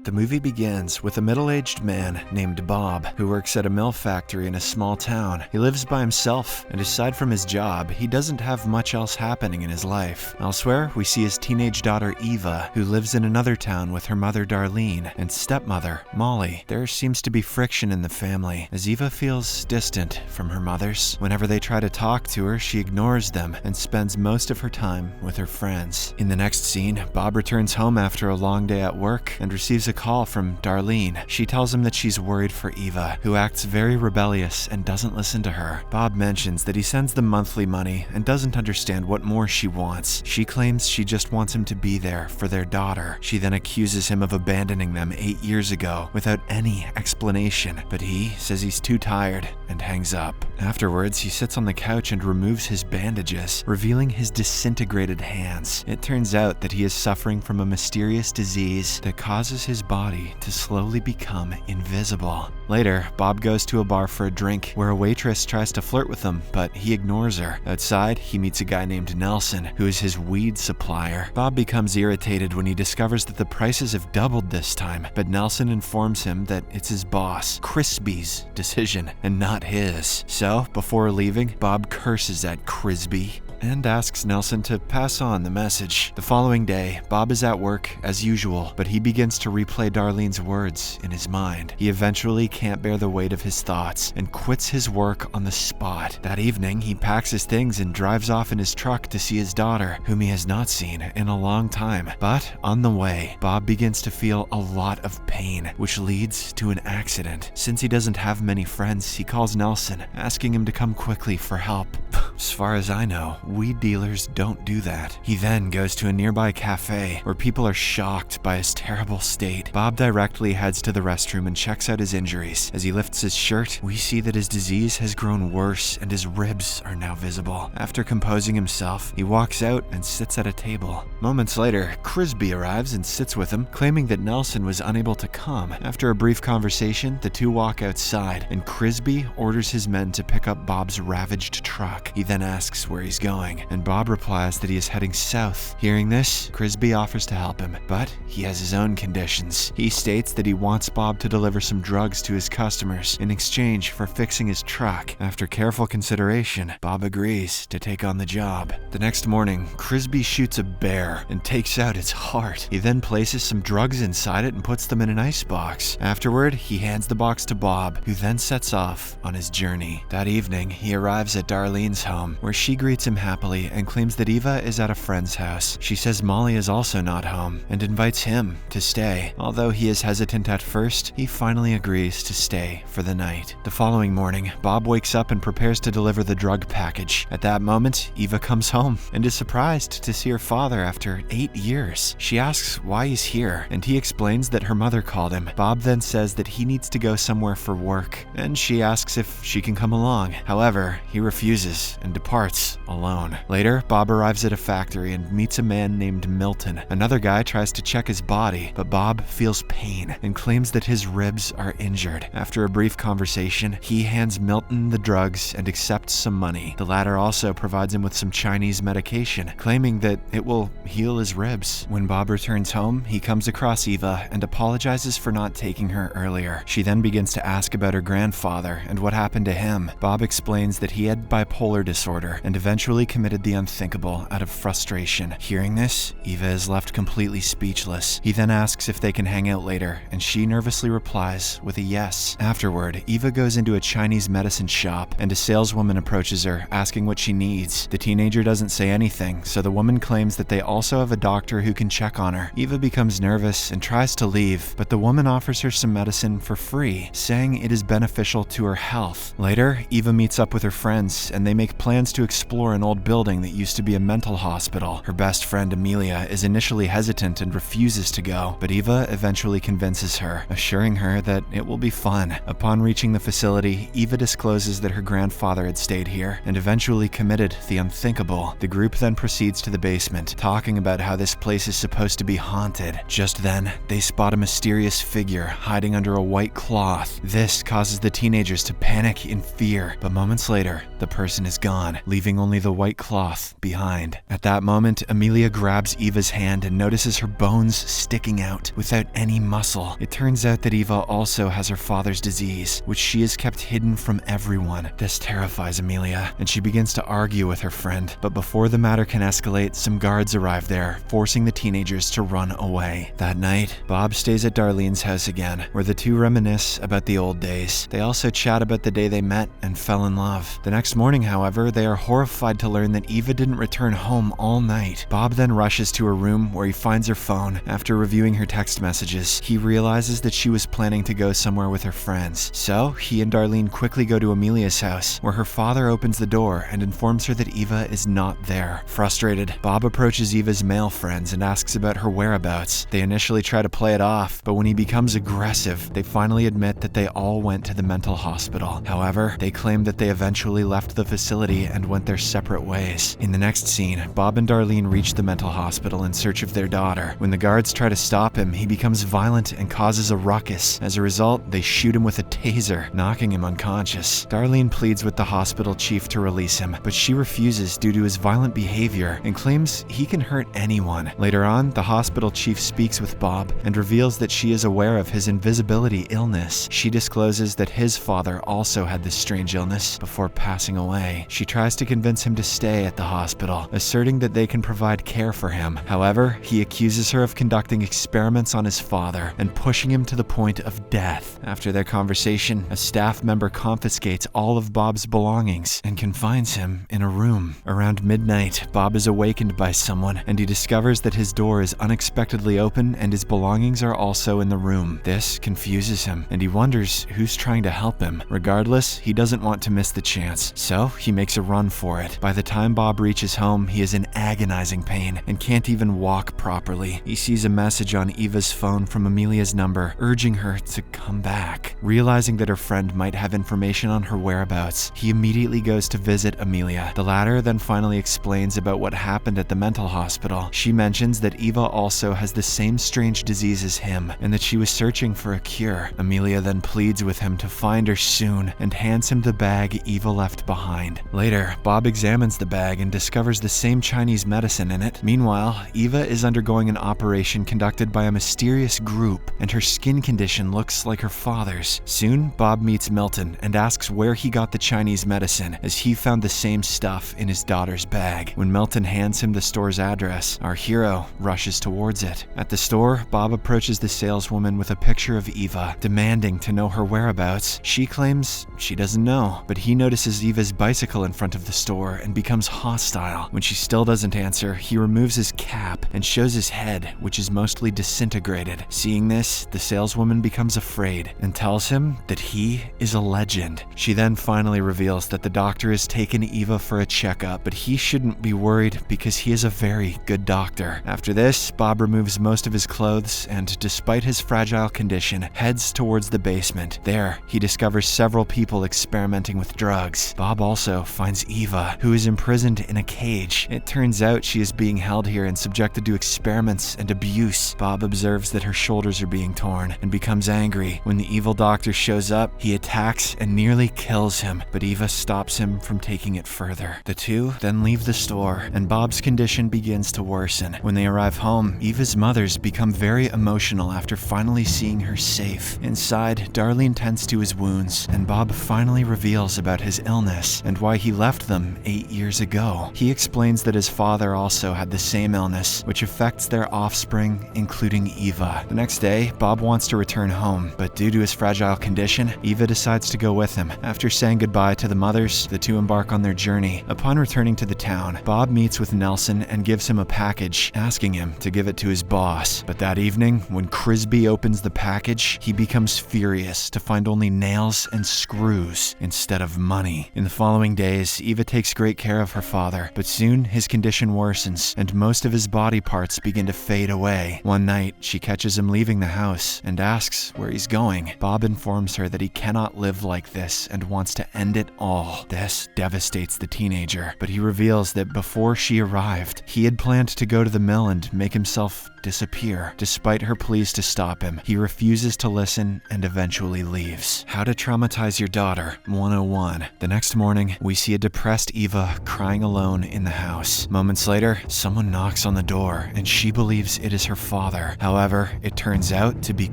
The movie begins with a middle-aged man named Bob who works at a mill factory in a small town. He lives by himself, and aside from his job, he doesn't have much else happening in his life. Elsewhere, we see his teenage daughter Eva, who lives in another town with her mother Darlene and stepmother Molly. There seems to be friction in the family, as Eva feels distant from her mothers. Whenever they try to talk to her, she ignores them and spends most of her time with her friends. In the next scene, Bob returns home after a long day at work and receives a call from Darlene. She tells him that she's worried for Eva, who acts very rebellious and doesn't listen to her. Bob mentions that he sends them monthly money and doesn't understand what more she wants. She claims she just wants him to be there for their daughter. She then accuses him of abandoning them 8 years ago without any explanation, but he says he's too tired and hangs up. Afterwards, he sits on the couch and removes his bandages, revealing his disintegrated hands. It turns out that he is suffering from a mysterious disease that causes his body to slowly become invisible. Later, Bob goes to a bar for a drink where a waitress tries to flirt with him, but he ignores her. Outside, he meets a guy named Nelson, who is his weed supplier. Bob becomes irritated when he discovers that the prices have doubled this time, but Nelson informs him that it's his boss, Crispy's decision, and not his. So, before leaving, Bob curses at Crispy and asks Nelson to pass on the message. The following day, Bob is at work as usual, but he begins to replay Darlene's words in his mind. He eventually can't bear the weight of his thoughts and quits his work on the spot. That evening, he packs his things and drives off in his truck to see his daughter, whom he has not seen in a long time. But on the way, Bob begins to feel a lot of pain, which leads to an accident. Since he doesn't have many friends, he calls Nelson, asking him to come quickly for help. As far as I know, weed dealers don't do that. He then goes to a nearby cafe where people are shocked by his terrible state. Bob directly heads to the restroom and checks out his injuries. As he lifts his shirt, we see that his disease has grown worse and his ribs are now visible. After composing himself, he walks out and sits at a table. Moments later, Crispy arrives and sits with him, claiming that Nelson was unable to come. After a brief conversation, the two walk outside, and Crispy orders his men to pick up Bob's ravaged truck. He then asks where he's going, and Bob replies that he is heading south. Hearing this, Crispy offers to help him, but he has his own conditions. He states that he wants Bob to deliver some drugs to his customers in exchange for fixing his truck. After careful consideration, Bob agrees to take on the job. The next morning, Crispy shoots a bear and takes out its heart. He then places some drugs inside it and puts them in an icebox. Afterward, he hands the box to Bob, who then sets off on his journey. That evening, he arrives at Darlene's home, where she greets him happily and claims that Eva is at a friend's house. She says Molly is also not home and invites him to stay. Although he is hesitant at first, he finally agrees to stay for the night. The following morning, Bob wakes up and prepares to deliver the drug package. At that moment, Eva comes home and is surprised to see her father after 8 years. She asks why he's here, and he explains that her mother called him. Bob then says that he needs to go somewhere for work, and she asks if she can come along. However, he refuses and departs alone. Later, Bob arrives at a factory and meets a man named Milton. Another guy tries to check his body, but Bob feels pain and claims that his ribs are injured. After a brief conversation, he hands Milton the drugs and accepts some money. The latter also provides him with some Chinese medication, claiming that it will heal his ribs. When Bob returns home, he comes across Eva and apologizes for not taking her earlier. She then begins to ask about her grandfather and what happened to him. Bob explains that he had bipolar disorder and eventually committed the unthinkable out of frustration. Hearing this, Eva is left completely speechless. He then asks if they can hang out later, and she nervously replies with a yes. Afterward, Eva goes into a Chinese medicine shop, and a saleswoman approaches her, asking what she needs. The teenager doesn't say anything, so the woman claims that they also have a doctor who can check on her. Eva becomes nervous and tries to leave, but the woman offers her some medicine for free, saying it is beneficial to her health. Later, Eva meets up with her friends, and they make plans to explore an old building that used to be a mental hospital. Her best friend Amelia is initially hesitant and refuses to go, but Eva eventually convinces her, assuring her that it will be fun. Upon reaching the facility, Eva discloses that her grandfather had stayed here and eventually committed the unthinkable. The group then proceeds to the basement, talking about how this place is supposed to be haunted. Just then, they spot a mysterious figure hiding under a white cloth. This causes the teenagers to panic in fear, but moments later, the person is gone. gone, leaving only the white cloth behind. At that moment, Amelia grabs Eva's hand and notices her bones sticking out without any muscle. It turns out that Eva also has her father's disease, which she has kept hidden from everyone. This terrifies Amelia, and she begins to argue with her friend. But before the matter can escalate, some guards arrive there, forcing the teenagers to run away. That night, Bob stays at Darlene's house again, where the two reminisce about the old days. They also chat about the day they met and fell in love. The next morning, however, they are horrified to learn that Eva didn't return home all night. Bob then rushes to her room where he finds her phone. After reviewing her text messages, he realizes that she was planning to go somewhere with her friends. So, he and Darlene quickly go to Amelia's house, where her father opens the door and informs her that Eva is not there. Frustrated, Bob approaches Eva's male friends and asks about her whereabouts. They initially try to play it off, but when he becomes aggressive, they finally admit that they all went to the mental hospital. However, they claim that they eventually left the facility and went their separate ways. In the next scene, Bob and Darlene reach the mental hospital in search of their daughter. When the guards try to stop him, he becomes violent and causes a ruckus. As a result, they shoot him with a taser, knocking him unconscious. Darlene pleads with the hospital chief to release him, but she refuses due to his violent behavior and claims he can hurt anyone. Later on, the hospital chief speaks with Bob and reveals that she is aware of his invisibility illness. She discloses that his father also had this strange illness before passing away. She tries to convince him to stay at the hospital, asserting that they can provide care for him. However, he accuses her of conducting experiments on his father and pushing him to the point of death. After their conversation, a staff member confiscates all of Bob's belongings and confines him in a room. Around midnight, Bob is awakened by someone, and he discovers that his door is unexpectedly open and his belongings are also in the room. This confuses him, and he wonders who's trying to help him. Regardless, he doesn't want to miss the chance, so he makes a run for it. By the time Bob reaches home, he is in agonizing pain and can't even walk properly. He sees a message on Eva's phone from Amelia's number, urging her to come back. Realizing that her friend might have information on her whereabouts, he immediately goes to visit Amelia. The latter then finally explains about what happened at the mental hospital. She mentions that Eva also has the same strange disease as him, and that she was searching for a cure. Amelia then pleads with him to find her soon and hands him the bag Eva left behind. Later, Bob examines the bag and discovers the same Chinese medicine in it. Meanwhile, Eva is undergoing an operation conducted by a mysterious group, and her skin condition looks like her father's. Soon, Bob meets Milton and asks where he got the Chinese medicine, as he found the same stuff in his daughter's bag. When Milton hands him the store's address, our hero rushes towards it. At the store, Bob approaches the saleswoman with a picture of Eva, demanding to know her whereabouts. She claims she doesn't know, but he notices Eva's bicycle in front of the store and becomes hostile. When she still doesn't answer, he removes his cap and shows his head, which is mostly disintegrated. Seeing this, the saleswoman becomes afraid and tells him that he is a legend. She then finally reveals that the doctor has taken Eva for a checkup, but he shouldn't be worried because he is a very good doctor. After this, Bob removes most of his clothes and, despite his fragile condition, heads towards the basement. There, he discovers several people experimenting with drugs. Bob also finds Eva, who is imprisoned in a cage. It turns out she is being held here and subjected to experiments and abuse. Bob observes that her shoulders are being torn and becomes angry. When the evil doctor shows up, he attacks and nearly kills him, but Eva stops him from taking it further. The two then leave the store, and Bob's condition begins to worsen. When they arrive home, Eva's mothers become very emotional after finally seeing her safe. Inside, Darlene tends to his wounds, and Bob finally reveals about his illness and why he left them 8 years ago. He explains that his father also had the same illness, which affects their offspring, including Eva. The next day, Bob wants to return home, but due to his fragile condition, Eva decides to go with him. After saying goodbye to the mothers, the two embark on their journey. Upon returning to the town, Bob meets with Nelson and gives him a package, asking him to give it to his boss. But that evening, when Crisby opens the package, he becomes furious to find only nails and screws instead of money. In the following days, Eva takes great care of her father, but soon his condition worsens and most of his body parts begin to fade away. One night, she catches him leaving the house and asks where he's going. Bob informs her that he cannot live like this and wants to end it all. This devastates the teenager, but he reveals that before she arrived, he had planned to go to the mill and make himself disappear. Despite her pleas to stop him, he refuses to listen and eventually leaves. How to Traumatize Your Daughter 101. The next morning, we see a depressed Eva crying alone in the house. Moments later, someone knocks on the door and she believes it is her father. However, it turns out to be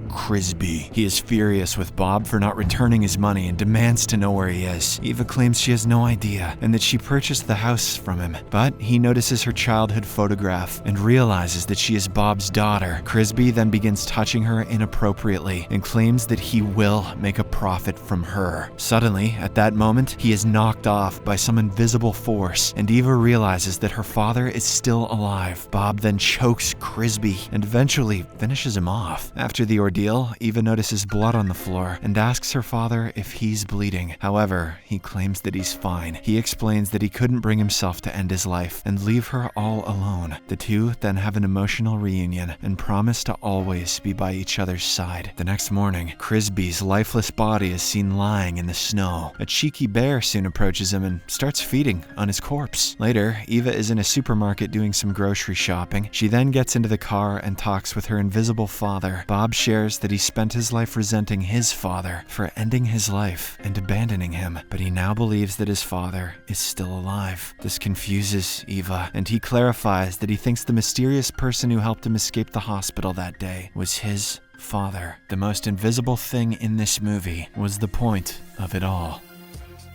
Crisby. He is furious with Bob for not returning his money and demands to know where he is. Eva claims she has no idea and that she purchased the house from him, but he notices her childhood photograph and realizes that she is Bob's daughter. Crisby then begins touching her inappropriately and claims that he will make a profit from her. Suddenly, at that moment, he is knocked off by some invisible force, and Eva realizes that her father is still alive. Bob then chokes Crisby and eventually finishes him off. After the ordeal, Eva notices blood on the floor and asks her father if he's bleeding. However, he claims that he's fine. He explains that he couldn't bring himself to end his life and leave her all alone. The two then have an emotional reunion and promise to always be by each other's side. The next morning, Crisby's lifeless body is seen lying in the snow. A cheeky bear soon approaches him and starts feeding on his corpse. Later, Eva is in a supermarket doing some grocery shopping. She then gets into the car and talks with her invisible father. Bob shares that he spent his life resenting his father for ending his life and abandoning him, but he now believes that his father is still alive. This confuses Eva, and he clarifies that he thinks the mysterious person who helped him escape the hospital that day was his father. The most invisible thing in this movie was the point of it all.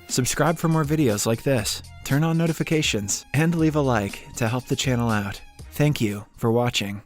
Subscribe for more videos like this, turn on notifications, and leave a like to help the channel out. Thank you for watching.